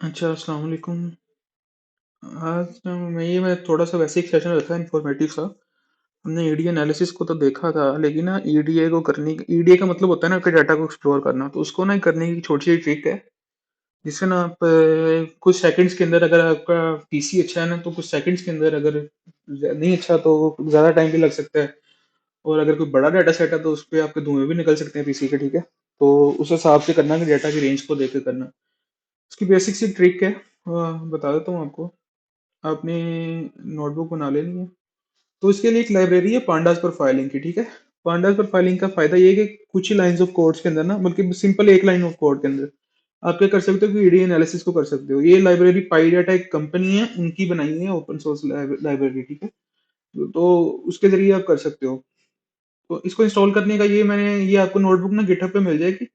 अच्छा, अस्सलाम वालेकुम। आज मैं थोड़ा-सा वैसे एक सेशन रखा है इन्फॉर्मेटिव सा। हमने ईडीए एनालिसिस को तो देखा था, लेकिन ना ईडीए को करने ईडीए का मतलब होता है ना आपके डाटा को एक्सप्लोर करना, तो उसको ना करने की छोटी-सी ट्रिक है, जिससे ना आप कुछ सेकंड्स के अंदर अगर आपका पीसी अच्छा है ना, तो कुछ सेकंड्स के अंदर अगर नहीं अच्छा तो ज़्यादा टाइम भी लग सकता है और अगर कोई बड़ा डाटा सेट है तो उसपे आपके धुएँ भी निकल सकते हैं पीसी के, ठीक है? तो उस हिसाब से करना कि डाटा की रेंज को देख के करना। इसकी बेसिक सी ट्रिक है बता देता हूँ आपको। आपने नोटबुक बना लेनी है। तो इसके लिए एक लाइब्रेरी है पांडास प्रोफाइलिंग की, ठीक है? पांडास प्रोफाइलिंग का फायदा ये है कि कुछ ही लाइंस ऑफ कोड्स के अंदर ना, बल्कि सिंपल एक लाइन ऑफ कोड के अंदर आप क्या कर सकते हो कि ईडी एनालिसिस को कर सकते हो। ये लाइब्रेरी पाईडाटा एक कंपनी है, उनकी बनाई है ओपन सोर्स लाइब्रेरी, ठीक है? तो उसके जरिए आप कर सकते हो। तो इसको इंस्टॉल करने का ये आपको नोटबुक ना गिटहब पे मिल जाएगी।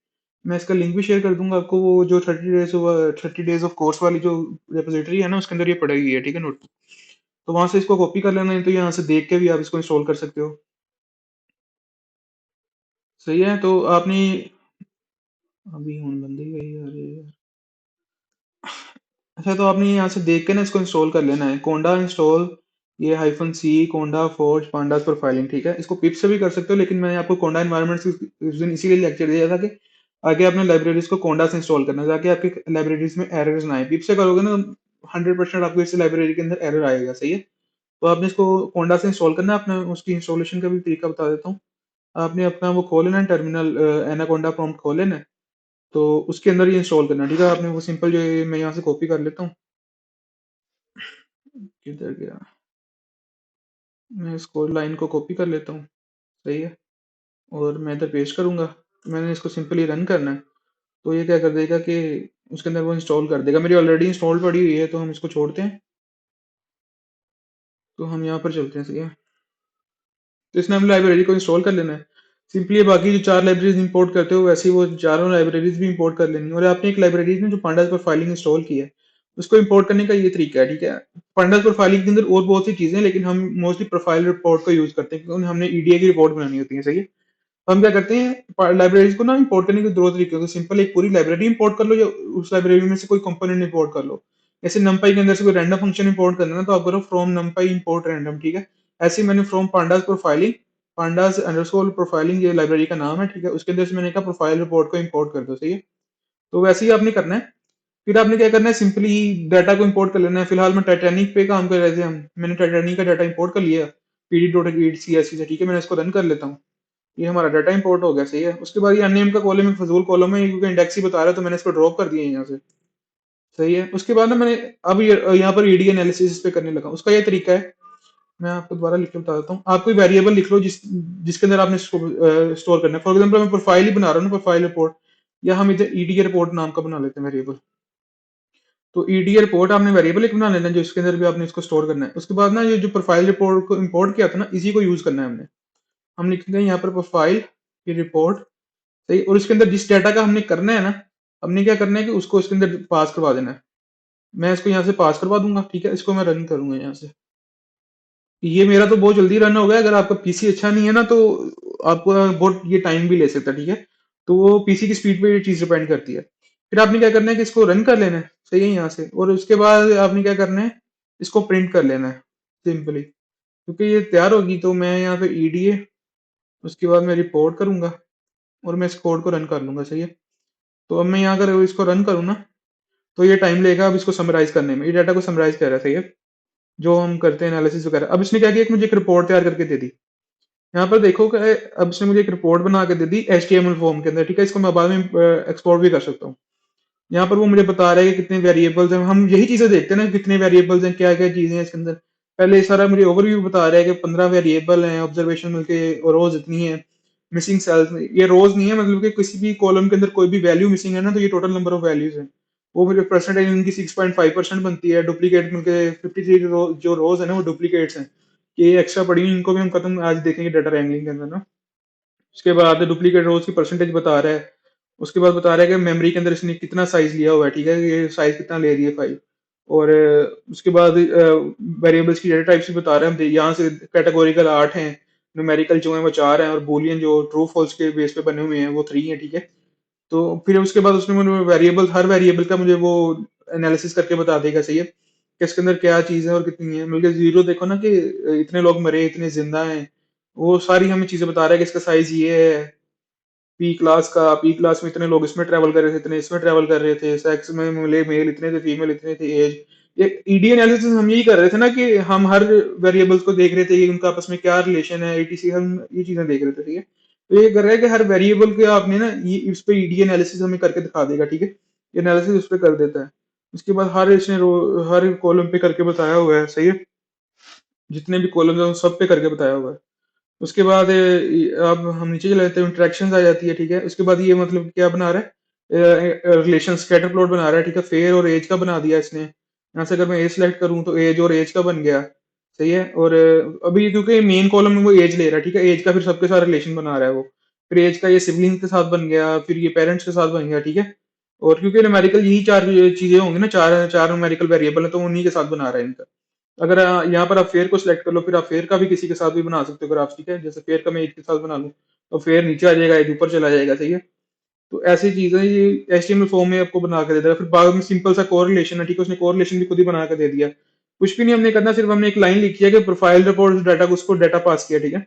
मैं इसका लिंक भी शेयर कर दूंगा आपको। वो जो 30 डेज ऑफ कोर्स वाली जो रेपोजिटरी है ना, उसके अंदर ये पड़ी हुई है, ठीक है, नोटबुक। तो वहां से इसको कॉपी कर लेना है, तो यहाँ से देख के भी आप इसको इंस्टॉल कर सकते हो। सही है। तो आपने अभी हूँ बंदी गई, अरे यार। अच्छा, तो आपने यहाँ से देख के ना इसको इंस्टॉल कर लेना है, कोंडा इंस्टॉल, ये -c कोंडा फोर्ज पांडास प्रोफाइलिंग, ठीक है? इसको पिप से भी कर सकते हो, लेकिन मैंने आपको कोंडा एनवायरनमेंट उस दिन इसीलिए लेक्चर दिया था कि आगे आपने लाइब्रेरीज को कोंडा से इंस्टॉल करना है, ताकि आपकी लाइब्रेरीज में एरर्स ना आए। पिप से करोगे ना, 100% आपको इस लाइब्रेरी के अंदर एरर आएगा। सही है। तो आपने इसको कोंडा से इंस्टॉल करना है। अपना उसकी इंस्टॉलेशन का भी तरीका बता देता हूँ। आपने अपना वो खोल लेना है, टर्मिनल एनाकोंडा प्रॉम्प्ट खोल लेना है। तो उसके अंदर ये इंस्टॉल करना है, ठीक है? आपने वो सिंपल जो है, मैं यहाँ से कॉपी कर लेता हूँ। किधर गया? मैं इसको लाइन को कॉपी कर लेता हूँ। सही है। और मैं इधर पेस्ट करूंगा। मैंने इसको सिंपली रन करना है। तो ये क्या कर देगा कि उसके अंदर वो इंस्टॉल कर देगा। मेरी ऑलरेडी इंस्टॉल पड़ी हुई है, तो हम इसको छोड़ते हैं। तो हम यहाँ पर चलते हैं। सही है। तो इसने हम लाइब्रेरी को इंस्टॉल कर लेना है। सिंपली बाकी जो 4 लाइब्रेरीज इंपोर्ट करते हो, वैसे ही वो चारों लाइब्रेरीज भी इंपोर्ट कर लेनी है। और आपने एक लाइब्रेरीज में जो पांडास पर फाइलिंग इंस्टॉल की है, उसको इंपोर्ट करने का ये तरीका है, ठीक है? पांडास पर फाइलिंग के अंदर और बहुत सी चीजें हैं, लेकिन हम मोस्टली प्रोफाइल रिपोर्ट को यूज करते हैं, क्योंकि हमने ईडीए की रिपोर्ट बनानी होती है। सही है। तो हम क्या करते हैं, लाइब्रेरीज को ना इंपोर्ट करने के दो तरीके होते हैं। सिंपल एक पूरी लाइब्रेरी इंपोर्ट कर लो, या उस लाइब्रेरी में से कोई कंपोनेंट इंपोर्ट कर लो। जैसे numpy के अंदर से कोई रैंडम फंक्शन इंपोर्ट करना है ना, तो आप करो फ्रॉम numpy import random, ठीक है? ऐसे ही मैंने from pandas profiling, pandas underscore profiling ये लाइब्रेरी का नाम है, ठीक है? उसके अंदर से मैंने कहा प्रोफाइल रिपोर्ट को इंपोर्ट कर दो। सही है। तो वैसे ही आपने करना है। फिर आपने क्या करना है, सिंपली डाटा को इंपोर्ट कर लेना है। फिलहाल मैं टाइटैनिक पे काम कर रहे थे हम, मैंने टाइटैनिक का डाटा इंपोर्ट कर लिया pd.csv से, ठीक है? मैंने इसको रन कर लेता हूँ। ये हमारा डाटा इंपोर्ट हो गया। सही है। उसके बाद ये अननेम का कॉलम, फजूल कॉलम है, क्योंकि इंडेक्स ही बता रहा है, तो मैंने इसको ड्रॉप कर दिया यहाँ से। सही है। उसके बाद ना मैंने अब ये यहाँ पर ईडी एनालिसिस पे करने लगा। उसका ये तरीका है, मैं आपको दोबारा लिख के बता देता हूँ। आप कोई वेरिएबल लिख लो जिसके अंदर आपने स्टोर करना है। फॉर एग्जाम्पल मैं प्रोफाइल ही बना रहा हूँ ना, प्रोफाइल रिपोर्ट, या हम इधर ईडी रिपोर्ट नाम का बना लेते हैं वेरिएबल। तो ईडी रिपोर्ट आपने वेरिएबल एक बना लेना है, जो इसके अंदर भी आपने इसको स्टोर करना है। उसके बाद ना ये जो प्रोफाइल रिपोर्ट को इंपोर्ट किया था ना, इसी को यूज करना है हमने। हम लिखेंगे यहाँ पर प्रोफाइल की रिपोर्ट। सही। और इसके अंदर जिस डाटा का हमने करना है ना, हमने क्या करना है कि उसको इसके अंदर पास करवा देना है। मैं इसको यहाँ से पास करवा दूंगा, ठीक है? इसको मैं रन करूंगा यहाँ से। ये मेरा तो बहुत जल्दी रन हो गया। अगर आपका पीसी अच्छा नहीं है ना, तो आपको बहुत ये टाइम भी ले सकता है, ठीक है? तो वो पीसी की स्पीड पे ये चीज डिपेंड करती है। फिर आपने क्या करना है कि इसको रन कर लेना है। सही है। यहाँ से और उसके बाद आपने क्या करना है, इसको प्रिंट कर लेना है सिंपली। क्योंकि ये तैयार होगी, तो मैं यहाँ पे ईडीए, उसके बाद मैं रिपोर्ट करूंगा और मैं इस कोड को रन कर लूंगा। सही है। तो अब मैं यहाँ अगर इसको रन करूँ ना, तो ये टाइम लेगा अब इसको समराइज करने में। ये डाटा को समराइज कर रहा है। सही है। जो हम करते हैं एनालिसिस वगैरह। अब इसने क्या किया कि मुझे एक रिपोर्ट तैयार करके दे दी। यहाँ पर देखो कि अब इसने मुझे एक रिपोर्ट बना के दे दी एचटीएमएल फॉर्म के अंदर, ठीक है? इसको मैं बाद में एक्सपोर्ट भी कर सकता हूँ। यहाँ पर वो मुझे बता रहा है कि कितने वेरिएबल्स हैं। हम यही चीजें देखते हैं ना, कितने वेरिएबल्स हैं, क्या क्या चीजें हैं इसके अंदर। पहले ये सारा मुझे ओवरव्यू बता रहा है कि 15 वेरिएबल हैं, ऑब्जर्वेशन मिलके और रोज इतनी है, मिसिंग सेल्स। ये रोज नहीं है, मतलब कि किसी भी कॉलम के अंदर कोई भी वैल्यू मिसिंग है ना, तो ये टोटल नंबर ऑफ वैल्यूज है। वो फिर परसेंटेज इनकी 6.5% बनती है। डुप्लीकेट मिलके 53 जो रोज है ना, वो डुप्लीकेट्स हैं। ये एक्स्ट्रा पड़ी हुई, इनको भी हम खत्म आज देखेंगे डाटा रैंगलिंग के अंदर ना। उसके बाद डुप्लीकेट रोज की परसेंटेज बता रहा है। उसके बाद बता रहा है कि मेमोरी के अंदर इसने कितना साइज लिया हुआ है, ठीक है? ये साइज कितना ले रही है फाइल। और उसके बाद वेरिएबल्स की डेटा टाइप्स भी बता रहे हैं। हम यहाँ से कैटेगोरिकल 8 हैं, न्यूमेरिकल जो है वो 4 हैं, और बूलियन जो ट्रू फॉल्स के बेस पे बने हुए हैं वो 3 हैं, ठीक है? तो फिर उसके बाद उसने मुझे वेरिएबल, हर वेरिएबल का मुझे वो एनालिसिस करके बता देगा, सही है, कि इसके अंदर क्या चीज़ है और कितनी है। बल्कि ज़ीरो देखो ना कि इतने लोग मरे, इतने ज़िंदा हैं, वो सारी हमें चीज़ें बता रहा है कि इसका साइज़ ये है, पी क्लास में इतने लोग इसमें ट्रैवल कर रहे थे, इतने इसमें ट्रैवल कर रहे थे, सेक्स में मिले मेल इतने थे, फीमेल इतने थे, एज। ये ईडी एनालिसिस हम यही कर रहे थे ना कि हम हर वेरिएबल्स को देख रहे थे कि उनका आपस में क्या रिलेशन है, ईटीसी, हम ये चीजें देख रहे थे, ठीक है। तो ये कर रहा है कि हर वेरिएबल के आपने ना ये इस पे ईडी एनालिसिस हमें करके दिखा देगा, ठीक है। ये एनालिसिस उस पे कर देता है। उसके बाद हर कॉलम पे करके बताया हुआ है, सही है। जितने भी कॉलम है उन सब पे करके बताया हुआ है। उसके बाद अब हम नीचे चले जाते हैं, इंटरेक्शंस आ जाती है, ठीक है। उसके बाद ये मतलब क्या बना रहा है, रिलेशन स्कैटर प्लॉट बना रहा है, ठीक है। फेयर और एज का बना दिया इसने। यहाँ से अगर मैं एज सेलेक्ट करूँ तो एज और एज का बन गया, सही है। और अभी क्योंकि मेन कॉलम में वो एज ले रहा है, ठीक है, एज का फिर सबके साथ रिलेशन बना रहा है वो। फिर एज का ये सिबलिंग के साथ बन गया, फिर ये पेरेंट्स के साथ बन गया, ठीक है। और क्योंकि न्यूमेरिकल यही चार चीजें होंगी ना, चार चार न्यूमेरिकल वेरिएबल है, तो उन्हीं के साथ बना रहा है इनका। अगर यहाँ पर आप फेयर को सिलेक्ट कर लो, फिर आप फेयर का भी किसी के साथ भी बना सकते हो अगर आप, ठीक है। जैसे फेयर का मैं एक के साथ बना लूँ तो फेयर नीचे आ जाएगा, एक ऊपर चला जाएगा, सही है। तो ऐसी चीजें ये एचटीएमएल फॉर्म में आपको बना के दे देगा। फिर बाद में सिंपल सा कोरिलेशन है, ठीक है, उसने कोरिलेशन भी खुद ही बना के दे दिया। कुछ भी नहीं हमने करना, सिर्फ हमने एक लाइन लिखी है कि प्रोफाइल रिपोर्ट डाटा को, उसको डाटा पास किया, ठीक है।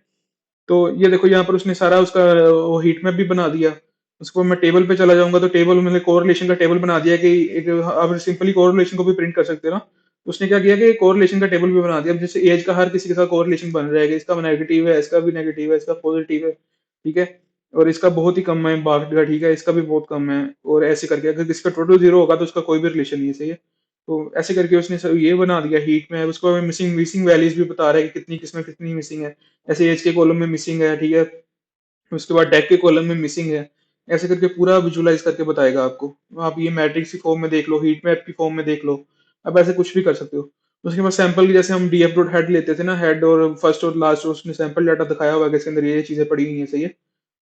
तो ये देखो यहाँ पर उसने सारा उसका वो हीट मैप भी बना दिया। उसको मैं टेबल पे चला जाऊंगा तो टेबल मैंने कोरिलेशन का टेबल बना दिया कि एक आप सिंपली कोरिलेशन को भी प्रिंट कर सकते हो ना। तो उसने क्या किया कि कोरिलेशन का टेबल भी बना दिया। अब जैसे एज का हर किसी के साथ कोरिलेशन बन रहेगा, इसका नेगेटिव है, इसका भी नेगेटिव है, इसका पॉजिटिव है, ठीक है। और इसका बहुत ही कम है बाकी का, ठीक है, इसका भी बहुत कम है। और ऐसे करके अगर किसका टोटल जीरो होगा तो उसका कोई भी रिलेशन नहीं है, सही है। तो ऐसे करके उसने सब ये बना दिया हीट में। उसको मिसिंग मिसिंग वैल्यूज भी बता रहा है कि कितनी किसमें कितनी मिसिंग है। ऐसे एज के कॉलम में मिसिंग है, ठीक है। उसके बाद डेक के कॉलम में मिसिंग है। ऐसे करके पूरा विजुअलाइज करके बताएगा आपको। आप ये मैट्रिक्स की फॉर्म में देख लो, हीट मैप की फॉर्म में देख लो। आप ऐसे कुछ भी कर सकते हो। उसके बाद सैंपल की, जैसे हम डीएफ डॉट हेड लेते थे ना, हेड और फर्स्ट और लास्ट, उसने सैंपल डाटा दिखाया हुआ है कि इसके अंदर ये चीजें पड़ी हुई हैं, सही है।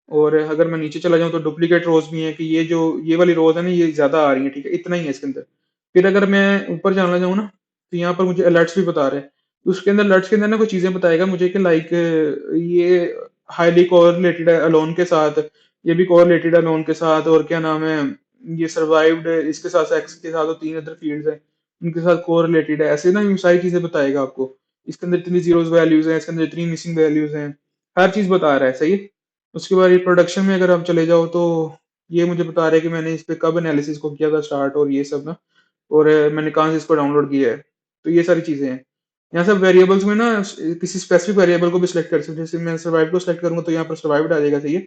और अगर मैं नीचे चला जाऊँ तो डुप्लीकेट रोज भी हैं कि ये वाली रोज है ना, ये ज्यादा आ रही है, ठीक है, इतना ही है इसके अंदर। फिर अगर मैं ऊपर जाना चाहूँ ना, तो यहाँ पर मुझे अलर्ट्स भी बता रहे हैं। तो उसके अंदर अलर्ट्स के अंदर ना कुछ चीजें बताएगा मुझे कि लाइक ये हाईली कोरिलेटेड है अलोन के साथ, ये भी कोरिलेटेड है अलोन के साथ, और क्या नाम है, ये सर्वाइव्ड इसके साथ, सेक्स के साथ, और तीन अदर फील्ड्स हैं उनके साथ कोरिलेटेड है। ऐसे ना ये सारी चीजें बताएगा आपको। इसके अंदर इतनी जीरोस वैल्यूज हैं, इसके अंदर इतनी मिसिंग वैल्यूज हैं, हर चीज बता रहा है, सही है। उसके बाद ये प्रोडक्शन में अगर आप चले जाओ तो ये मुझे बता रहा है कि मैंने इस पे कब एनालिसिस को किया था स्टार्ट, और ये सब ना। और मैंने कहाँ से इसको डाउनलोड किया है। तो ये सारी चीजें हैं। यहाँ सब वेरिएबल्स में ना किसी स्पेसिफिक वेरिएबल को भी सिलेक्ट कर सकते हैं। जैसे मैं सर्वाइव को सिलेक्ट करूंगा तो यहाँ पर सर्वाइव्ड आ जाएगा, सही है।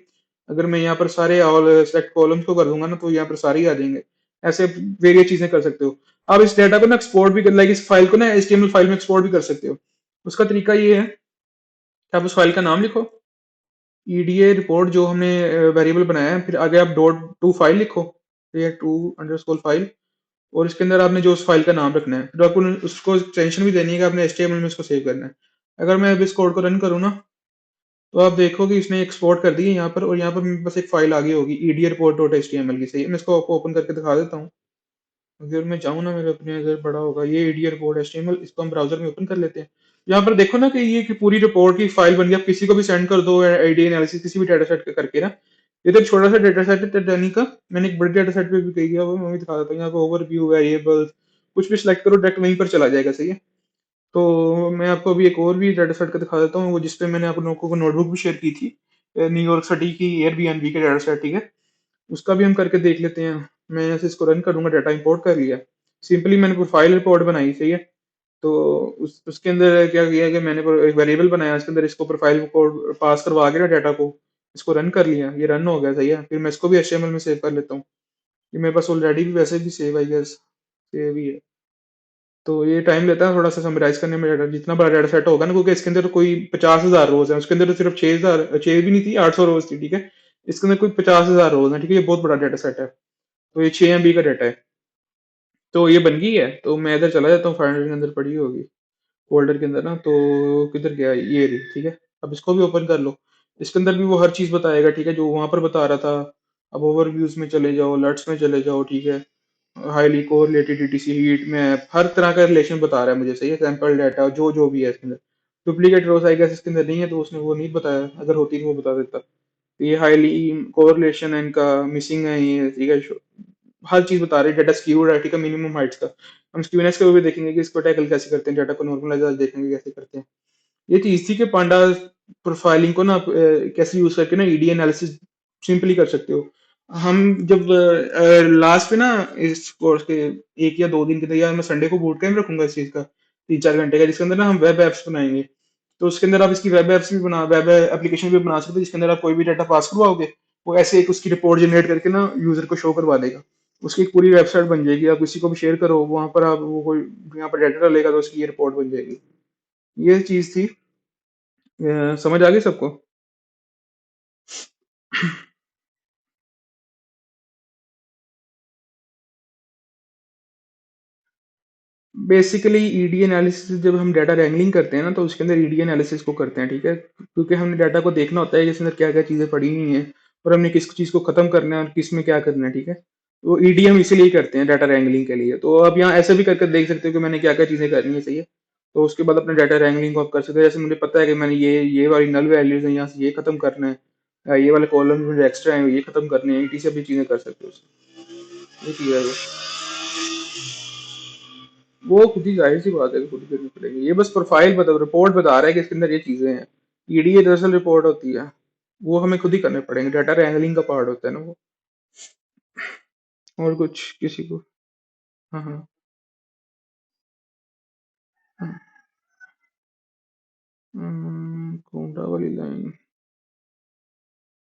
अगर मैं यहाँ पर सारे ऑल सेलेक्ट कॉलम्स को कर दूंगा ना तो यहाँ पर सारे ही आ जाएंगे। ऐसे वेरियस चीजें कर सकते हो। आप इस डाटा को ना एक्सपोर्ट भी कर, लाइक इस फाइल को ना एचटीएमएल फाइल में एक्सपोर्ट भी कर सकते हो। उसका तरीका ये है कि आप उस फाइल का नाम लिखो, ईडीए रिपोर्ट जो हमने वेरिएबल बनाया है, फिर आगे आप डॉट टू फाइल लिखो, फिर टू अंडरस्कोर फाइल, और इसके अंदर आपने जो उस फाइल का नाम रखना है, फिर आपको उसको एक्सटेंशन भी देनी है कि आपने एचटीएमएल में उसको सेव करना है। अगर मैं अब इस कोड को रन करूँ ना, तो आप देखोगे इसने एक्सपोर्ट कर दी है यहाँ पर, और यहाँ पर मेरे पास एक फाइल आ गई होगी ईडीए रिपोर्ट डॉट एचटीएमएल की, सही है। मैं इसको आपको ओपन करके दिखा देता हूँ। अगर मैं जाऊँ ना, मेरे अपने अगर बड़ा होगा ये एडीआर कोड एचटीएमएल, इसको हम ब्राउजर में ओपन कर लेते हैं। यहाँ पर देखो ना कि ये कि पूरी रिपोर्ट की फाइल बन गई। आप किसी को भी सेंड कर दो आईडी एनालिसिस किसी भी डेटा सेट करके ना। ये तो एक छोटा सा डेटा सेट है टेटानी का। मैंने एक बड़े डेटा सेट पे भी कही है, वो मैं भी दिखा देता हूँ। यहाँ पे ओवरव्यू, वेरिएबल्स, कुछ भी सिलेक्ट करो डायरेक्ट वहीं पर चला जाएगा, सही है। तो मैं आपको अभी एक और भी डाटा सेट का दिखा देता हूँ, वो जिसपे मैंने आप लोगों को नोटबुक भी शेयर की थी, न्यूयॉर्क सिटी की एयरबीएनबी के डाटा सेट, ठीक है। उसका भी हम करके देख लेते हैं। मैं ऐसे इसको रन करूंगा, डाटा इंपोर्ट कर लिया। सिंपली मैंने प्रोफाइल रिपोर्ट बनाई, सही है। तो उसके अंदर क्या किया कि मैंने एक वेरिएबल बनाया, उसके अंदर इसको प्रोफाइल कोड पास करवा के ना डाटा को, इसको रन कर लिया। ये रन हो गया, सही है। फिर मैं इसको भी एचटीएमएल में सेव कर लेता हूँ। ये मेरे पास ऑलरेडी भी वैसे भी सेव, आई गेस सेव ही है। तो ये टाइम लेता है थोड़ा सा समराइज करने में डाटा, जितना बड़ा डाटा सेट होगा ना, क्योंकि इसके अंदर तो कोई 50,000 रोज है, उसके अंदर तो सिर्फ 6,000, 6 भी नहीं थी, 800 रोज थी, ठीक है। इसके अंदर कोई 50,000 रोज है, ठीक है। ये बहुत बड़ा डाटा सेट है। तो ये 6 MB का डाटा है। तो ये बन गई है, तो मैं इधर चला जाता हूँ, फाइंडर के अंदर पड़ी होगी फोल्डर के अंदर ना। तो किधर गया ये रही, ठीक है। अब इसको भी ओपन कर लो। इसके अंदर भी वो हर चीज बताएगा, ठीक है, जो वहां पर बता रहा था। अब ओवरव्यूज में चले जाओ, अलर्ट्स में चले जाओ, ठीक है। Highly correlated ETC heat map, हर तरह का रिलेशन बता रहा है मुझे, सही है। सैंपल डाटा जो जो भी है इसके अंदर। डुप्लीकेट रोस आई गेस इसके अंदर नहीं है, तो उसने वो नहीं बताया। अगर होती तो वो बता देता। तो ये हाईली कोरिलेशन है इनका, मिसिंग है ये, ठीक है। हर चीज़ बता रही है, डाटा स्क्यूड है, ठीक है, मिनिमम हाइट्स का। हम स्क्यूनेस के वो भी देखेंगे कि इसको टैकल कैसे करते हैं, डाटा को नॉर्मलाइज़ आज देखेंगे कैसे करते हैं। ये चीज़ थी कि पांडास प्रोफाइलिंग को ना आप कैसे यूज़ करके ना ईडी एनालिसिस सिंपली कर सकते हो। हम जब लास्ट पे ना इस कोर्स के 1 या 2 दिन के लिए, या मैं संडे को बूट कैंप रखूँगा इस चीज़ का 3-4 घंटे का, जिसके अंदर ना हम वेब ऐप्स बनाएँगे। तो उसके अंदर आप इसकी वेब एप्लीकेशन भी बना सकते हो, जिसके अंदर आप कोई भी डाटा पास करवाओगे, वो ऐसे एक उसकी रिपोर्ट जनरेट करके ना यूज़र को शो करवा देगा। उसकी एक पूरी वेबसाइट बन जाएगी, आप किसी को भी शेयर करो, वहाँ पर आप वो कोई यहाँ पर डाटा डालेगा तो उसकी ये रिपोर्ट बन जाएगी। ये चीज़ थी। समझ आ गई सबको? बेसिकली ईडी एनालिसिस जब हम डाटा रैंगलिंग करते हैं ना, तो उसके अंदर ईडी एनालिसिस को करते हैं, ठीक है? क्योंकि हमने डाटा को देखना होता है कि इसके अंदर क्या-क्या चीज़ें पड़ी हुई हैं और हमने किस चीज़ को खत्म करना है और किस में क्या करना है, ठीक है? तो ईडी हम इसीलिए करते हैं डाटा रैंगलिंग के लिए। तो आप यहाँ ऐसे भी करके देख सकते हो कि मैंने क्या-क्या चीज़ें करनी है, सही है? तो उसके बाद अपने डाटा रैंगलिंग को आप कर सकते हो। जैसे मुझे पता है कि मैंने ये वाली नल वैल्यूज़ हैं, यहाँ से ये खत्म करना है। ये वाले कॉलम मुझे एक्स्ट्रा हैं, ये खत्म करने हैं, ईटी से भी चीज़ें कर सकते हो उसमें। ये चीज़ है वो। वो खुद ही जाहिर-सी बात है कि खुद ही करनी पड़ेगी। ये बस प्रोफाइल बता रिपोर्ट बता रहा है कि इसके अंदर ये चीज़ें हैं। ईडीए दरअसल रिपोर्ट होती है। वो हमें खुद ही करने पड़ेंगे। डाटा रैंगलिंग का पार्ट होता है ना वो। और कुछ किसी को। हाँ, हाँ। हाँ। कोंडा वाली लाइन।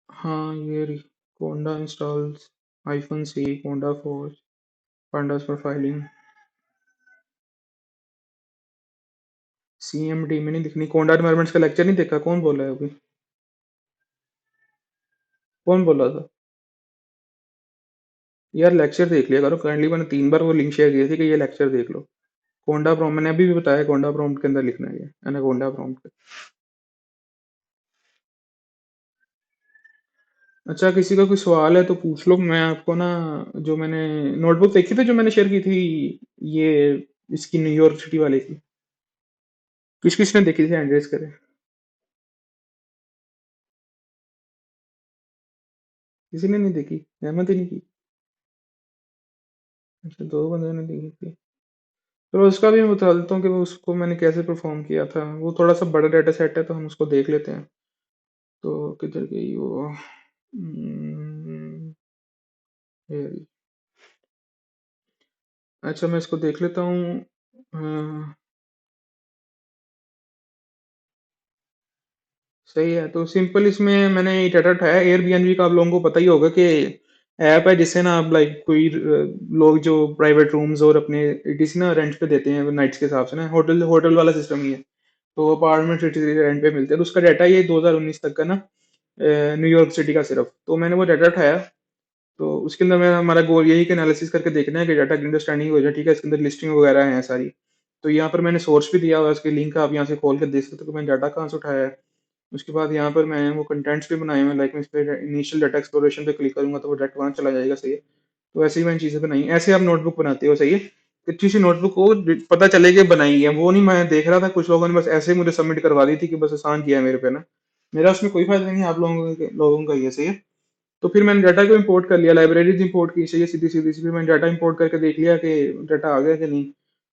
हाँ, ये रही। कोंडा इंस्टॉल्स -c कोंडा फोर्स pandas प्रोफाइलिंग। सीएमडी में नहीं दिखनी। कोंडा एनवायरनमेंट्स का लेक्चर नहीं देखा? कौन बोला है अभी? कौन बोला था? यार लेक्चर देख लिया करो। काइंडली मैंने 3 बार वो लिंक शेयर की थी कि ये लेक्चर देख लो। कोंडा प्रॉम्प्ट मैंने अभी भी बताया, कोंडा प्रॉम्प्ट के अंदर लिखना है ये, एनाकोंडा प्रॉम्प्ट। अच्छा, किसी का कोई सवाल है तो पूछ लो। मैं आपको ना जो मैंने नोटबुक देखी थी जो मैंने शेयर की थी, ये इसकी न्यूयॉर्क सिटी वाले की, किस किसने देखी थी? हैंड रेज करे। किसी ने नहीं देखी? सहमत ही नहीं की? अच्छा, 2 बंदों ने देखी थी। तो उसका भी मैं बता देता हूँ कि वो उसको मैंने कैसे परफॉर्म किया था। वो थोड़ा सा बड़ा डाटा सेट है तो हम उसको देख लेते हैं। तो किधर गई वो? ये रही। अच्छा, मैं इसको देख लेता हूँ। सही है। तो सिंपल इसमें मैंने ये डाटा उठाया एयरबीएनबी का। आप लोगों को पता ही होगा कि ऐप है जिससे ना आप लाइक कोई लोग जो प्राइवेट रूम्स और अपने इटीसी ना रेंट पे देते हैं नाइट्स के हिसाब से ना, होटल होटल वाला सिस्टम ही है। तो अपार्टमेंट सिटी रेंट पे मिलते हैं। तो उसका डाटा ये 2019 तक का ना, न्यूयॉर्क सिटी का सिर्फ। तो मैंने वो डाटा उठाया। तो उसके अंदर मैं हमारा गोल यही कि एनालिसिस करके देखना है कि डाटा की अंडरस्टैंडिंग हो जाए, ठीक है? इसके अंदर लिस्टिंग वगैरह है सारी। तो यहाँ पर मैंने सोर्स भी दिया हुआ है, उसकी लिंक आप यहाँ से खोल के देख सकते हो कि मैंने डाटा कहाँ से उठाया है। उसके बाद यहाँ पर मैं वो कंटेंट्स भी बनाए हुए हैं, लाइक मैं इस पे इनिशियल डाटा एक्सप्लोरेशन पे क्लिक करूंगा तो वो डायरेक्ट वहाँ चला जाएगा, सही है? तो ऐसे ही मैंने चीज़ें बनाई। ऐसे आप नोटबुक बनाते हो, सही है? अच्छी सी नोटबुक हो, पता चले कि बनाई है। वो नहीं, मैं देख रहा था कुछ लोगों ने बस ऐसे ही मुझे सबमिट करवा दी थी कि बस आसान किया है मेरे पे ना। मेरा उसमें कोई फायदा नहीं है, आप लोगों का ही है, सही है? तो फिर मैंने डाटा को इंपोर्ट कर लिया, लाइब्रेरीज इंपोर्ट की, चाहिए सीधी सीधी सी। फिर मैंने डाटा इंपोर्ट करके देख लिया कि डाटा आ गया कि नहीं।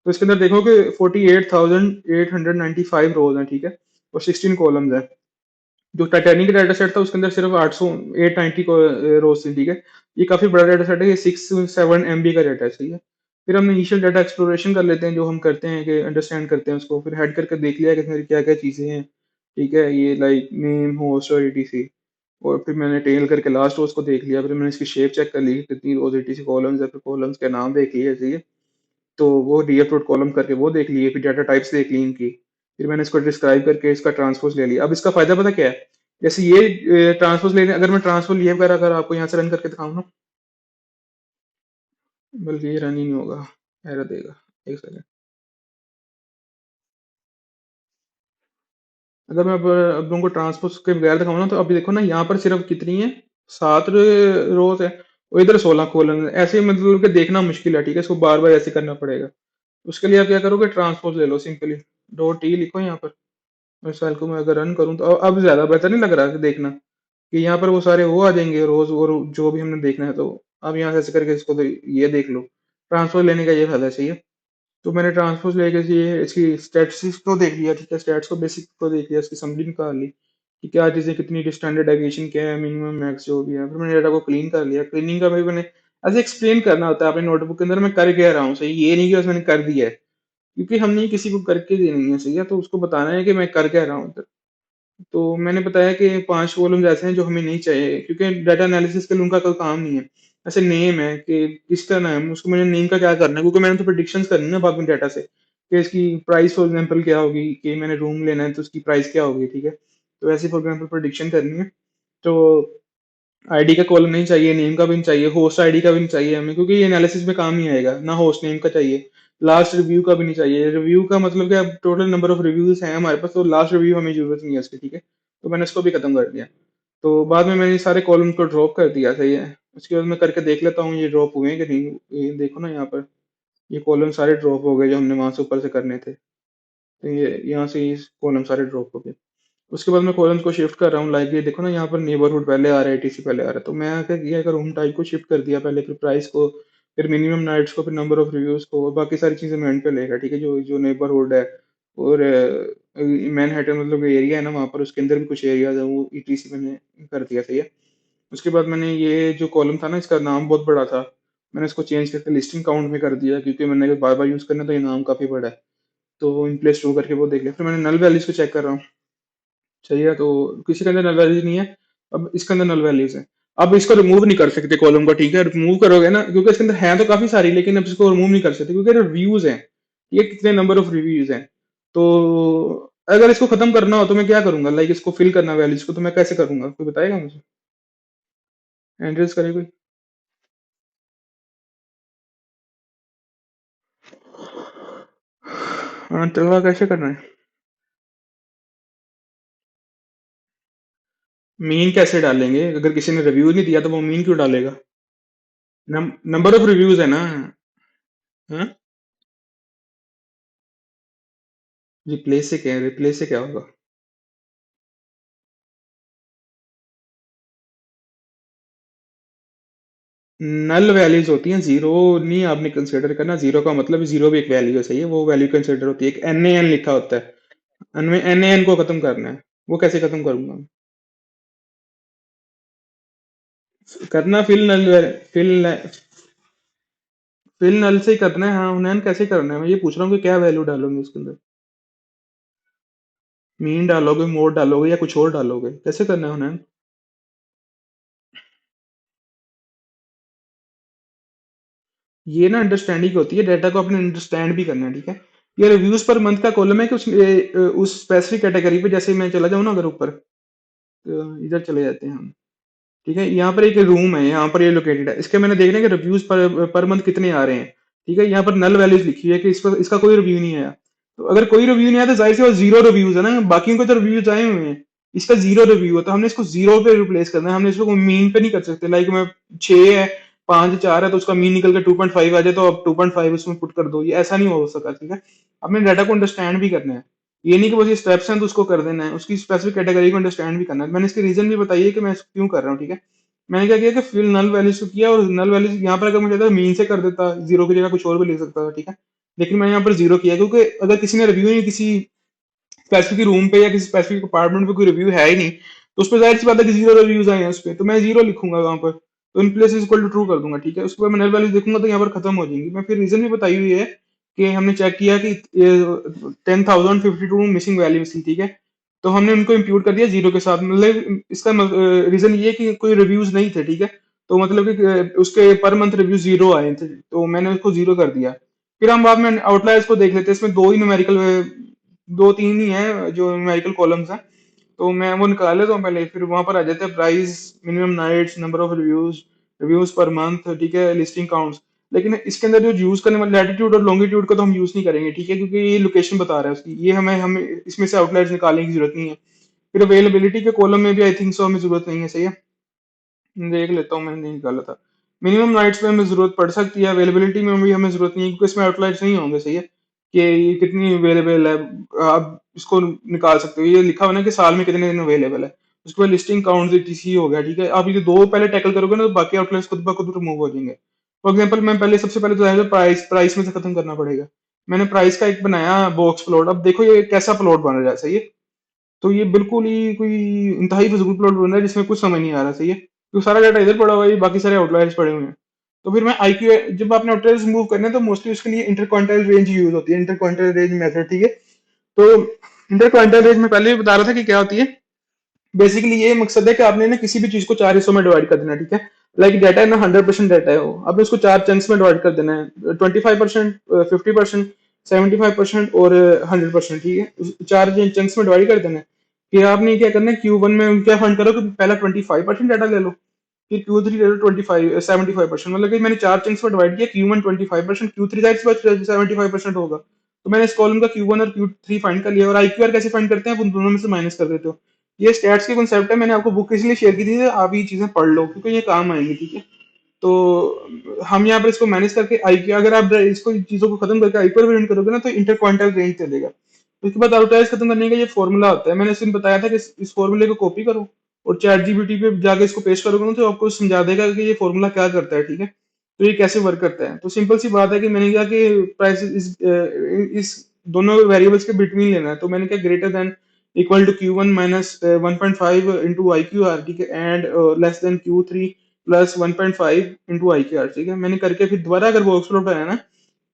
तो इसके अंदर देखो कि 48,895 रोज हैं, ठीक है? और 16 कॉलम्स हैं। जो टाइटैनिक का डाटा सेट था उसके अंदर सिर्फ 800 890 को रोज थी, ठीक है? ये काफी बड़ा डाटा सेट है, ये 6-7 MB का डाटा है, सही है? फिर हम इनिशियल डाटा एक्सप्लोरेशन कर लेते हैं, जो हम करते हैं कि अंडरस्टैंड करते हैं उसको। फिर हेड करके देख लिया कि इसमें क्या क्या चीजें हैं, ठीक है? ये लाइक नेम, होस्ट और etc। और फिर मैंने टेल करके लास्ट रोज को देख लिया। फिर मैंने इसकी शेप चेक कर ली कि कितनी रोज etc कॉलम्स है, फिर कॉलम्स के नाम देख लिए, सही है? तो वो डीएफ डॉट कॉलम करके वो देख लिए, फिर डाटा टाइप्स देख ली इनकी। फिर मैंने इसको डिस्क्राइब करके इसका ट्रांसपोज ले लिया। अब इसका फायदा पता क्या है? जैसे ये ट्रांसपोज लेने, अगर मैं ट्रांसपोज लिए वगैरह अगर आपको यहाँ से रन करके दिखाऊँ ना, बल्कि ये रन ही नहीं होगा, एरर देगा। एक सेकंड। अगर मैं अब लोगों को ट्रांसपोज के बगैर दिखाऊँ ना, तो अभी देखो ना, यहाँ पर सिर्फ कितनी है, 7 रोज है और इधर 16 कॉलम है। ऐसे मतलब कि देखना मुश्किल है, ठीक है? इसको बार बार ऐसे करना पड़ेगा। उसके लिए आप क्या करोगे, ट्रांसपोज ले लो सिंपली। डॉट ई लिखो यहाँ पर। और इस फाइल को मैं अगर रन करूँ तो अब ज्यादा बेहतर नहीं लग रहा है देखना कि यहाँ पर वो सारे वो आ जाएंगे रोज और जो भी हमने देखना है। तो आप यहाँ से ऐसे करके इसको ये देख लो, ट्रांसफर लेने का ये फायदा है, सही है। तो मैंने ट्रांसपोज लेके ये इसकी स्टैटिस्टिक्स को देख लिया, ठीक है, स्टैट्स को बेसिक को देख लिया, इसकी समरी निकाल ली कि क्या चीज़ें कितनी स्टैंडर्डाइजेशन क्या है, मिनिमम मैक्स जो भी है। फिर मैंने डाटा को क्लीन कर लिया। क्लीनिंग का भी मैंने ऐसे एक्सप्लेन करना होता है अपने नोटबुक के अंदर, मैं कर क्या रहा हूँ, सही, ये नहीं कि बस मैंने कर दिया है, क्योंकि हमने किसी को करके देनी है, सही है, तो उसको बताना है कि मैं कर क्या रहा हूँ। तो मैंने बताया कि 5 कॉलम्स ऐसे हैं जो हमें नहीं चाहिए, क्योंकि डाटा एनालिसिस के लिए उनका कोई काम नहीं है। ऐसे नेम है कि किसका नाम है, उसको मैंने नेम का क्या करना है, क्योंकि मैंने तो प्रेडिक्शंस करनी है ना बाद में डाटा से कि इसकी प्राइस फॉर एग्जांपल क्या होगी, कि मैंने रूम लेना है तो उसकी प्राइस क्या होगी, ठीक है। तो ऐसे फॉर एग्जांपल प्रेडिक्शन करनी है। तो आईडी का कॉलम नहीं चाहिए, नेम का भी नहीं चाहिए, होस्ट आईडी का भी नहीं चाहिए हमें, क्योंकि ये एनालिसिस में काम नहीं आएगा। ना होस्ट नेम का चाहिए, लास्ट रिव्यू का भी नहीं चाहिए। रिव्यू का मतलब क्या, टोटल नंबर ऑफ रिव्यूज हैं हमारे पास, तो लास्ट रिव्यू हमें जरूरत नहीं है उसकी, ठीक है। तो मैंने इसको भी खत्म कर दिया। तो बाद में मैंने सारे कॉलम को ड्रॉप कर दिया, सही है। उसके बाद मैं करके देख लेता हूँ ये ड्रॉप हुए हैं कि नहीं। ये देखो ना यहाँ पर, ये कॉलम सारे ड्रॉप हो गए जो हमने वहां से ऊपर से करने थे। तो ये यहाँ से ये कॉलम सारे ड्रॉप हो गए। उसके बाद मैं कॉलम्स को शिफ्ट कर रहा हूँ, लाइक ये देखो ना, यहाँ पर नेबरहुड पहले आ रहा है, टीसी पहले आ रहा है। तो मैं क्या किया, अगर रूम टाइप को शिफ्ट कर दिया पहले, फिर प्राइस को, फिर मिनिमम नाइट्स को, फिर नंबर ऑफ रिव्यूज को, और बाकी सारी चीजें मैं एंड पे लेगा, ठीक है। जो जो नेबरहुड है, और मैनहट्टन मतलब एरिया है ना, वहाँ पर उसके अंदर भी कुछ एरियाज है, वो ईटीसी मैंने कर दिया, सही है। उसके बाद मैंने ये जो कॉलम था ना, इसका नाम बहुत बड़ा था, मैंने इसको चेंज करके लिस्टिंग काउंट में कर दिया, क्योंकि मैंने बार बार यूज करना, तो ये नाम काफी बड़ा है। तो इन प्लेस टू करके वो देख लिया। फिर मैंने नल वैल्यूज को चेक कर रहा हूँ, सही है। तो किसी के अंदर नल वैल्यूज नहीं है, अब इसके अंदर नल वैल्यूज है। अब इसको रिमूव नहीं कर सकते कॉलम को, ठीक है। रिमूव करोगे ना, क्योंकि इसके अंदर है तो काफी सारी, लेकिन अब इसको रिमूव नहीं कर सकते क्योंकि रिव्यूज हैं, ये कितने नंबर ऑफ रिव्यूज हैं। तो अगर इसको खत्म करना हो तो मैं क्या करूंगा, लाइक इसको फिल करना वैल्यूज को, तो मैं कैसे करूंगा, कोई बताएगा मुझे? एंट्रीज करे कोई? हाँ, चलो कैसे करना है? मीन कैसे डालेंगे, अगर किसी ने रिव्यू नहीं दिया तो वो मीन क्यों डालेगा? नंबर ऑफ रिव्यूज है ना। हाँ, रिप्लेस से क्या है, रिप्लेस से क्या होगा? नल वैल्यूज होती हैं, जीरो नहीं आपने कंसिडर करना। जीरो का मतलब जीरो भी एक वैल्यू है, सही है, वो वैल्यू कंसिडर होती है। एक एन ए एन लिखा होता है, उनमें एन ए एन को खत्म करना है। वो कैसे खत्म करूंगा मैं? करना फिल फिल नल से ही करना है। हाँ, उन्हें कैसे करना है, मैं ये पूछ रहा हूँ कि क्या वैल्यू डालोगे उसके अंदर? मीन डालोगे, मोड डालोगे, या कुछ और डालोगे, कैसे करना है उन्हें? ये ना अंडरस्टैंडिंग होती है, डाटा को अपने अंडरस्टैंड भी करना है, ठीक है। ये रिव्यूज पर मंथ का कॉलम है कि उस स्पेसिफिक कैटेगरी पे, जैसे मैं चला जाऊँ ना अगर ऊपर, तो इधर चले जाते हैं हम, ठीक है। यहाँ पर एक रूम है, यहाँ पर ये लोकेटेड है, इसके मैंने देखना है कि रिव्यूज पर मंथ कितने आ रहे हैं, ठीक है। यहाँ पर नल वैल्यूज लिखी है कि इस पर इसका कोई रिव्यू नहीं आया। तो अगर कोई रिव्यू नहीं आया तो जाहिर सी बात जीरो रिव्यूज है ना, बाकी को तो रिव्यूज आए हुए हैं, इसका जीरो रिव्यू है, तो हमने इसको जीरो पे रिप्लेस करना है। हमने इसको मीन पे नहीं कर सकते, लाइक मैं 6 है, 5 4 है, तो उसका मीन निकल के 2.5 आ जाए तो अब 2.5 उसमें पुट कर दो, ये ऐसा नहीं हो सका, ठीक है। अपने डाटा को अंडरस्टैंड भी करना है, ये नहीं कि बस ये स्टेप्स हैं तो उसको कर देना है, उसकी स्पेसिफिक कैटेगरी को अंडरस्टैंड भी करना है। मैंने इसके रीजन भी बताइए कि मैं इसको क्यों कर रहा हूँ, ठीक है। मैंने क्या किया कि फिल नल वैल्यूज को किया, और नल वैल्यूज यहाँ पर अगर मुझे मीन से कर देता, जीरो की जगह कुछ और भी लिख सकता था, ठीक है। लेकिन मैंने यहाँ पर जीरो किया, क्योंकि अगर किसी ने रिव्यू नहीं, किसी स्पेसिफिक रूम पे या किसी स्पेसिफिक अपार्टमेंट पे कोई रिव्यू है ही नहीं, तो उस पर जाहिर सी बात है कि जीरो रिव्यूज आए हैं उस पर, तो मैं जीरो लिखूंगा वहां पर, तो in place equal to true कर दूंगा, ठीक है। उसके बाद मैं नल वैल्यूज देखूंगा तो यहाँ पर खत्म हो जाएंगी। मैं फिर रीजन भी बताई हुई है कि हमने चेक किया कि 10,052 मिसिंग वैल्यूज थी, ठीक है। तो हमने उनको इम्प्यूट कर दिया जीरो के साथ, मतलब इसका रीजन ये है कि कोई रिव्यूज नहीं थे, ठीक है। तो मतलब कि उसके पर मंथ रिव्यू जीरो आए थे, तो मैंने उसको जीरो कर दिया। फिर हम बाद में आउटलायर्स को देख लेते हैं, इसमें दो ही न्यूमेरिकल, दो तीन ही है जो न्यूमेरिकल कॉलम्स हैं। तो मैं वो निकाल लेता हूँ पहले, फिर वहां पर आ जाते हैं price, minimum nights, number of reviews, reviews per month, ठीक है, लिस्टिंग काउंट्स। लेकिन इसके अंदर जो यूज करने वाले लैटिट्यूड और लॉन्गिट्यूड को तो हम यूज नहीं करेंगे, ठीक है, क्योंकि ये लोकेशन बता रहा है उसकी, ये हमें हमें इसमें से आउटलायर्स निकालने की जरूरत नहीं है। फिर अवेलेबिलिटी के कॉलम में भी आई थिंक सो हमें जरूरत नहीं है, सही है। देख लेता हूँ, मैंने नहीं निकाला था। मिनिमम नाइट्स में हमें जरूरत पड़ सकती है, अवेलेबिलिटी में भी हमें जरूरत नहीं है, क्योंकि इसमें आउटलाइर्स नहीं होंगे, सही है। कि ये कितनी अवेलेबल है, आप इसको निकाल सकते हो, ये लिखा हुआ है ना कि साल में कितने दिन अवेलेबल है। उसके बाद लिस्टिंग काउंट etc हो गया, ठीक है। आप ये दो पहले टैकल करोगे ना, तो बाकी आउटलायर्स खुद ब खुद रिमूव हो जाएंगे। फॉर एग्जाम्पल मैं पहले सबसे पहले तो है प्राइस, प्राइस में से खत्म करना पड़ेगा। मैंने प्राइस का एक बनाया बॉक्स प्लॉट। अब देखो ये कैसा प्लॉट बन रहा है, सही है। तो ये बिल्कुल ही कोई इंतहाई फिजूल प्लॉट बन रहा है जिसमें कुछ समझ नहीं आ रहा, सही है। तो सारा डाटा इधर पड़ा हुआ है, बाकी सारे आउटलायर्स पड़े हुए हैं। तो फिर मैं IQ, जब आपने आउटलायर्स मूव करने हैं तो मोस्टली उसके लिए इंटर क्वांटाइल रेंज यूज होती है, इंटर क्वांटाइल रेंज मेथड, ठीक है। तो इंटर क्वांटाइल रेंज में पहले भी बता रहा था कि क्या होती है। बेसिकली ये मकसद है कि आपने ना किसी भी चीज को चार हिस्सों में डिवाइड कर देना है, ठीक है। लाइक डाटा है ना, 100% डाटा है वो, आपने उसको चार चंक्स में डिवाइड कर देना है, 25%, 50%, 75% और 100%, ठीक है। चार चंक्स में डिवाइड कर देना है। फिर आपने क्या करना है, Q1 में क्या फाइंड करो कि पहला 25% डाटा ले लो, फिर Q3 ले लो 75%। मतलब कि मैंने चार चंक्स में डिवाइड किया, Q1 25%, Q3 जाहिर सी बात 75% होगा। तो मैंने इस कॉलम का Q1 और Q3 फाइंड कर लिया। और IQR कैसे फाइंड करते हैं, आप उन दोनों में से माइनस कर देते हो। ये स्टैट्स की कॉन्सेप्ट है, मैंने आपको बुक इसलिए शेयर की थी, आप ये चीजें पढ़ लो क्योंकि ये काम आएंगी, ठीक है। तो हम यहाँ पर इसको मैनेज करके आई, अगर आप इसको चीजों को खत्म करके आई पर प्रिंट करोगे ना, तो इंटर क्वांटाइल रेंज चलेगा। तो उसके बाद आउटलायर्स खत्म करने का ये फॉर्मूला होता है। मैंने सिर्फ बताया था कि इस फॉर्मूले को कॉपी करो और चैट जीपीटी पे जाके इसको पेस्ट करोगे ना, तो आपको समझा देगा कि ये फॉर्मूला क्या करता है, ठीक है। तो ये कैसे वर्क करता है। तो सिंपल सी बात है कि मैंने कहा कि प्राइस इस दोनों वेरिएबल्स के बिटवीन लेना है। तो मैंने क्या, greater than equal to Q1 minus 1.5 into IQR, ठीक है, and less than Q3 plus 1.5 into IQR, ठीक है। मैंने करके फिर दोबारा अगर बॉक्स प्लॉट बनाया ना,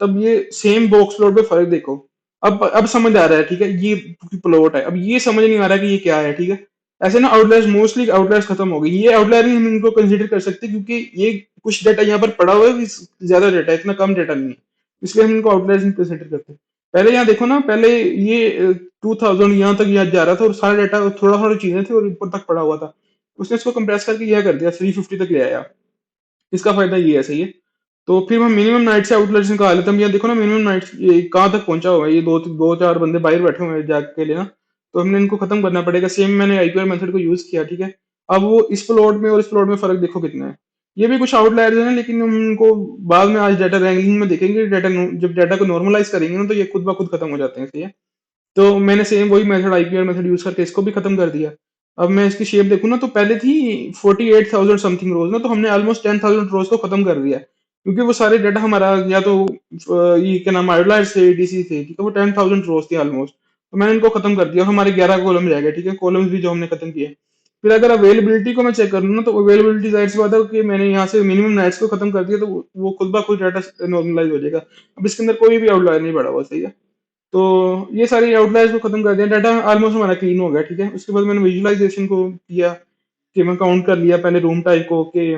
तब ये सेम बॉक्स प्लॉट पे फर्क देखो। अब समझ आ रहा है, ठीक है। ये प्लॉट है, अब ये समझ नहीं आ रहा कि ये क्या है, ठीक है। ऐसे ना आउटलायर्स, मोस्टली आउटलायर्स खत्म हो गई। ये आउटलायर ही हम इनको कंसीडर कर सकते हैं क्योंकि ये कुछ डाटा यहाँ पर पड़ा हुआ है, ज्यादा डाटा है, इतना कम डाटा नहीं है, इसलिए हम इनको आउटलायर्स नहीं कंसीडर करते। पहले यहाँ देखो ना, पहले ये 2000 यहाँ तक यहाँ जा रहा था और सारा डाटा, थोड़ा थोड़ा चीजें थी और ऊपर तक पड़ा हुआ था। उसने इसको कंप्रेस करके यह कर दिया, 350 तक ले आया। इसका फायदा ये है, सही है। तो फिर हम मिनिमम नाइट से आउटलेट्स निकाल लेते हैं। हम यहाँ देखो ना, मिनिमम नाइट ये कहाँ तक पहुंचा हुआ है। ये दो दो चार बंदे बाहर बैठे हुए हैं जाग के लिए ना, तो हमने इनको खत्म करना पड़ेगा। सेम मैंने IQR मेथड को यूज किया, ठीक है। अब वो इस प्लॉट में और इस प्लॉट में फर्क देखो कितना है। ये भी कुछ आउटलायर्स हैं, लेकिन हम उनको बाद में आज डाटा रैंकिंग में देखेंगे। डाटा जब डाटा को नॉर्मलाइज करेंगे ना, तो ये खुद ब खुद खत्म हो जाते हैं, सही है। तो मैंने सेम वही मेथड, IQR मेथड यूज करके इसको भी खत्म कर दिया। अब मैं इसकी शेप देखूँ ना, तो पहले थी 48,000 समथिंग रोज ना, तो हमने ऑलमोस्ट 10,000 रोज को खत्म कर दिया, क्योंकि वो सारे डाटा हमारा या तो ये क्या नाम, आइडलाइट से DC से, ठीक है। वो 10,000 रोज थी ऑलमोस्ट। तो मैंने इनको खत्म कर दिया और हमारे 11 कॉलम रह गए, ठीक है। कॉलम्स भी जो हमने खत्म किए। फिर अगर अवेलेबिलिटी को मैं चेक करूँ ना, तो अवेलेबिलिटी जाहिर सी बात है कि मैंने यहाँ से मिनिमम नाइट्स को खत्म कर दिया, तो वो खुद ब खुद डाटा नॉर्मलाइज हो जाएगा। अब इसके अंदर कोई भी आउटलायर नहीं पड़ा हुआ, सही है। तो ये सारी आउटलायर्स को खत्म कर दिया, डाटा ऑलमोस्ट हमारा क्लीन हो गया, ठीक है। उसके बाद मैंने विजुअलाइजेशन को किया कि मैं काउंट कर लिया पहले रूम टाइप को, कि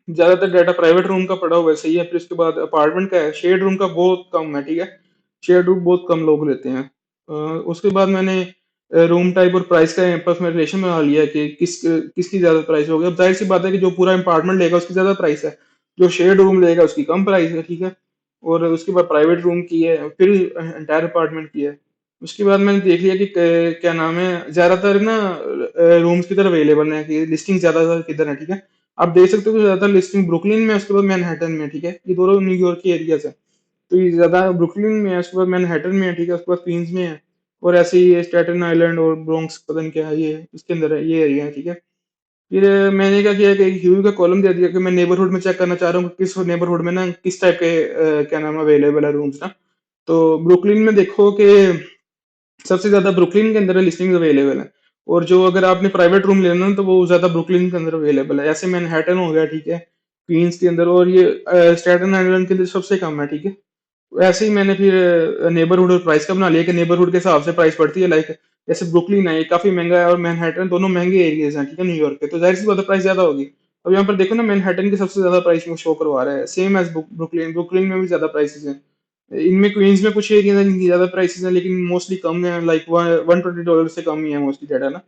ज्यादातर डाटा प्राइवेट रूम का पड़ा हुआ है, सही है। फिर उसके बाद अपार्टमेंट का है, शेड रूम का बहुत कम है, ठीक है। शेड रूम बहुत कम लोग लेते हैं। उसके बाद मैंने रूम टाइप और प्राइस का आपस में रिलेशन बना लिया कि किसकी ज्यादा प्राइस होगी। अब जाहिर सी बात है कि जो पूरा अपार्टमेंट लेगा उसकी ज्यादा प्राइस है, जो शेड रूम लेगा उसकी कम प्राइस है, ठीक है। और उसके बाद प्राइवेट रूम की है, फिर एंटायर अपार्टमेंट की है। उसके बाद मैंने देख लिया कि क्या नाम है, ज्यादातर ना रूम्स किधर अवेलेबल है, कि लिस्टिंग ज्यादातर किधर है, ठीक है। आप देख सकते हो कि ज्यादातर लिस्टिंग ब्रुकलिन में है, उसके बाद मैनहट्टन में है, ठीक है। ये दोनों न्यूयॉर्क के एरियाज है। तो ये ज्यादा ब्रुकलिन में है, उसके बाद मैनहट्टन में है, ठीक है। उसके बाद क्वींस में है, और ऐसे ही स्टेटन आइलैंड और ब्रोंक्स पता नहीं क्या है, ये इसके अंदर है, ये एरिया है, ठीक है। फिर मैंने क्या किया कि एक ह्यू का कॉलम दे दिया कि मैं नेबरहुड में चेक करना चाह रहा हूँ कि किस नेबरहुड में ना किस टाइप के क्या नाम अवेलेबल है रूम्स ना। तो ब्रुकलिन में देखो कि सबसे ज्यादा ब्रुकलिन के अंदर लिस्टिंग अवेलेबल है। और जो अगर आपने प्राइवेट रूम लेना है तो वो ज्यादा ब्रुकलिन के अंदर अवेलेबल है। ऐसे मैनहट्टन हो गया, ठीक है, क्वींस के अंदर, और ये स्टेटन आइलैंड के अंदर सबसे कम है, ठीक है। ऐसे ही मैंने फिर नेबरहुड और प्राइस का बना लिया कि नेबरहुड के हिसाब से प्राइस पड़ती है। लाइक जैसे ब्रुकलिन है, ये काफी महंगा है, और मैनहट्टन, दोनों महंगे एरियाज हैं, ठीक है, न्यूयॉर्क के। तो जाहिर सी बात है प्राइस ज्यादा होगी। अब यहाँ पर देखो ना, मैनहट्टन की सबसे ज्यादा प्राइस शो करवा रहा है, सेम एज ब्रुकलिन। ब्रुकलिन में भी ज्यादा प्राइसेस हैं। इनमें क्वींस में कुछ एरिया इनकी ज्यादा प्राइसेस हैं, लेकिन मोस्टली कम है, लाइक $120 से कम ही है मोस्टली डाटा ना।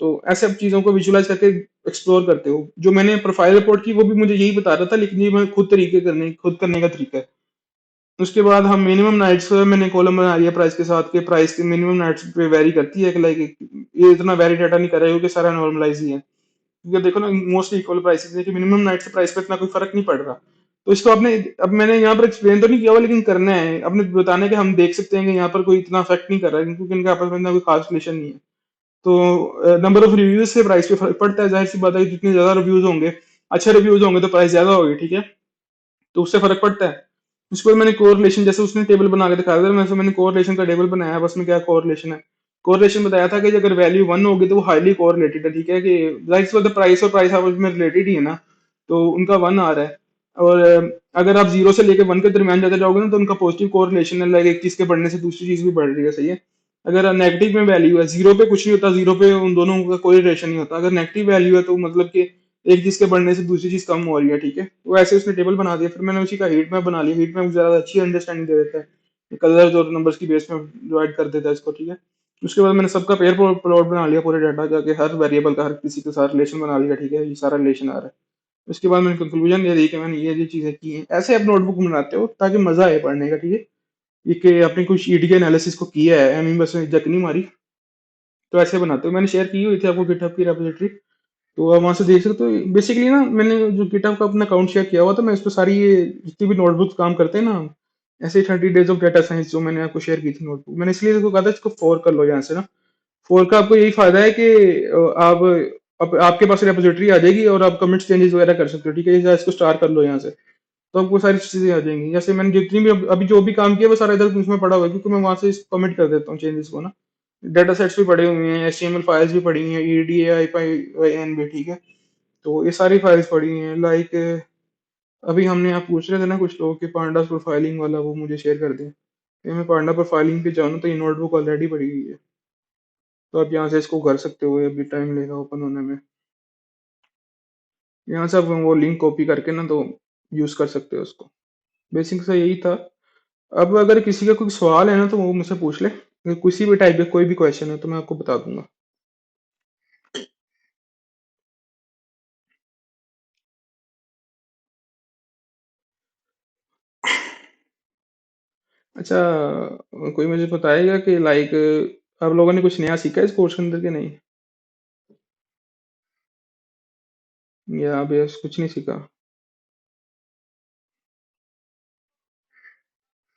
तो ऐसे अब चीजों को विजुअलाइज करके एक्सप्लोर करते हो। जो मैंने प्रोफाइल रिपोर्ट की वो भी मुझे यही बता रहा था, लेकिन ये मैं खुद करने का तरीका है। उसके बाद हम मिनिमम नाइट्स, मैंने कॉलम बना लिया प्राइस के साथ, के प्राइस की मिनिमम नाइट्स पे वेरी करती है कि लाइक ये इतना वेरी डाटा नहीं कर रहा है क्योंकि सारा नॉर्मलाइज ही है। क्योंकि देखो ना, मोस्टली इक्वल प्राइसेस है कि मिनिमम नाइट से प्राइस पे इतना कोई फर्क नहीं पड़ रहा। तो इसको आपने, अब मैंने यहाँ पर एक्सप्लेन तो नहीं किया हुआ, लेकिन करना है अपने बताने के, हम देख सकते हैं कि यहाँ पर कोई इतना अफेक्ट नहीं कर रहा है क्योंकि इनका आपस में इतना कोई खास रिलेशन नहीं है। तो नंबर ऑफ रिव्यूज से प्राइस पे फर्क पड़ता है, जाहिर सी बात है कि जितने ज्यादा रिव्यूज होंगे, अच्छे रिव्यूज होंगे तो प्राइस ज्यादा होगी, ठीक है। तो उससे फर्क पड़ता है। उसके बाद मैंने कोरिलेशन, जैसे उसने टेबल बना के दिखाया था, मैंने कोरिलेशन का टेबल बनाया है। बस में क्या कोरिलेशन है, कोरिलेशन बताया था कि अगर वैल्यू 1 होगी तो वो हाईली कोरिलेटेड है, ठीक है, कि जाहिर सी बात है प्राइस और प्राइस आपस में रिलेटेड ही है ना, तो उनका 1 आ रहा है। और अगर आप 0 से लेके 1 के दरमियान जाते जाओगे ना, तो उनका पॉजिटिव कोरिलेशन है, लाइक एक चीज के बढ़ने से दूसरी चीज भी बढ़ रही है, सही है। अगर नेगेटिव में वैल्यू है, 0 पे कुछ नहीं होता, 0 पे उन दोनों का कोई रिलेशन नहीं होता। अगर नेगेटिव वैल्यू है तो मतलब कि एक चीज के बढ़ने से दूसरी चीज कम हो रही है, ठीक है। तो ऐसे उसने टेबल बना दिया, फिर मैंने उसी का हीट मैप बना लिया। हीट मैप ज्यादा अच्छी अंडरस्टैंडिंग दे देता है, कलर्स और नंबर्स की बेस में डिवाइड कर देता है इसको, ठीक है। उसके बाद मैंने सबका पेयर प्लॉट बना लिया पूरे डाटा का, कि हर वेरिएबल का हर किसी के साथ रिलेशन बना लिया, ठीक है, ये सारा रिलेशन आ रहा है। उसके बाद मैंने कंक्लूजन ये दी कि मैंने ये चीजें की हैं। ऐसे आप नोटबुक बनाते हो ताकि मजा आए पढ़ने का, ठीक है। ये कि आपने कुछ ईडी एनालिसिस को किया है, आई मीन बस जक नहीं मारी, तो ऐसे बनाते हो। मैंने शेयर की हुई थी आपको गिटहब की रेपोजिटरी, तो आप वहां से देख सकते हो। बेसिकली ना, मैंने जो गिटहब का अपना अकाउंट शेयर किया हुआ था, मैं इस पर सारी ये जितनी भी नोटबुक काम करते हैं ना, ऐसे 30 डेज ऑफ डाटा साइंस जो मैंने आपको शेयर की थी नोटबुक, मैंने इसलिए इसको कहा था इसको फॉर कर लो यहाँ से ना। फॉर का आपको यही फायदा है कि आप आपके पास रेपोजिटरी आ जाएगी और आप कमिट चेंजेस वगैरह कर सकते हो, ठीक है। या इसको स्टार कर लो यहाँ से, तो आपको सारी चीजें आ जाएंगी। जैसे मैंने जितनी भी अभी जो भी काम किया वो सारा इधर उसमें पड़ा हुआ है, क्योंकि मैं वहां से कमिट कर देता हूँ चेंजेस को ना। डाटा सेट्स भी पड़े हुए हैं, एचटीएमएल फाइल्स भी पड़ी हैं, ईडीए आई भी, ठीक है। तो ये सारी फाइल्स पड़ी हैं, लाइक अभी हमने आप पूछ रहे थे ना कुछ लोग कि पांडास प्रोफाइलिंग वाला, वो मुझे शेयर कर दें। ये मैं पांडा प्रोफाइलिंग पे जाऊँ तो ये नोटबुक ऑलरेडी पड़ी हुई है, तो आप यहाँ से इसको कर सकते हो, अभी टाइम लेगा ओपन होने में। यहाँ से आप वो लिंक कॉपी करके ना तो यूज कर सकते हो उसको। बेसिक सा यही था। अब अगर किसी का कोई सवाल है ना तो वो मुझसे पूछ ले, अगर किसी भी टाइप का कोई भी क्वेश्चन है तो मैं आपको बता दूंगा। अच्छा, कोई मुझे बताएगा कि लाइक आप लोगों ने कुछ नया सीखा इस कोर्स के अंदर कि नहीं, या अभी कुछ नहीं सीखा?